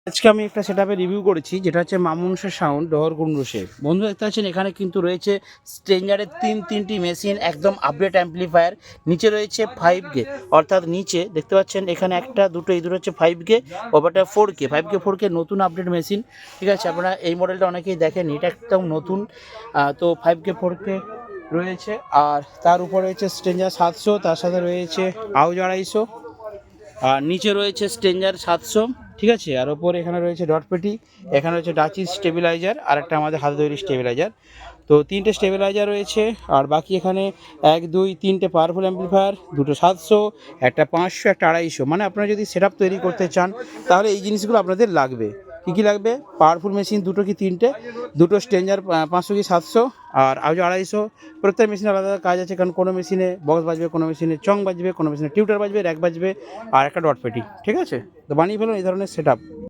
আজকে আমি একটা সেটআপের রিভিউ করেছি, যেটা হচ্ছে মামুনসা সাউন্ড ডহর কুন্ডুসে। বন্ধু দেখতে পাচ্ছেন এখানে কিন্তু রয়েছে স্ট্রেঞ্জারের তিনটি মেশিন, একদম আপডেট অ্যাম্পলিফায়ার। নিচে রয়েছে 5K, অর্থাৎ নিচে দেখতে পাচ্ছেন এখানে একটা দুটো, এই দুটো হচ্ছে 5K, ওপারটা 4K। 5K 4K নতুন আপডেট মেশিন, ঠিক আছে। আপনারা এই মডেলটা অনেকেই দেখেন, এটা একদম নতুন। তো 5K 4K রয়েছে। আর তার উপরে রয়েছে স্ট্রেঞ্জার 700, তার সাথে রয়েছে আউজ 250, আর নিচে রয়েছে স্ট্রেঞ্জার 700, ঠিক আছে। আর ওপরে এখানে রয়েছে ডট পেটি, এখানে রয়েছে ডাচি স্টেবিলাইজার, আর একটা আমাদের হাতে তৈরি স্টেবিলাইজার। তো তিনটে স্টেবিলাইজার রয়েছে। আর বাকি এখানে 1 2 3টে পাওয়ারফুল অ্যাম্পলিফায়ার, দুটো 700, একটা 500, একটা 250। মানে আপনারা যদি সেটআপ তৈরি করতে চান তাহলে এই জিনিসগুলো আপনাদের লাগবে। কী কী লাগবে? পাওয়ারফুল মেশিন দুটো কি তিনটে, দুটো স্ট্রেঞ্জার 500 কি 700, আর আউজ 250। প্রত্যেক মেশিনে আলাদা আলাদা কাজ আছে, কারণ কোনো মেশিনে বক্স বাজবে, কোনো মেশিনে চং বাজবে, কোনো মেশিনে টিউটার বাজবে, র্যাক বাজবে, আর একটা ডট পেটি, ঠিক আছে। তো বানিয়ে ফেলুন এই ধরনের সেটআপ।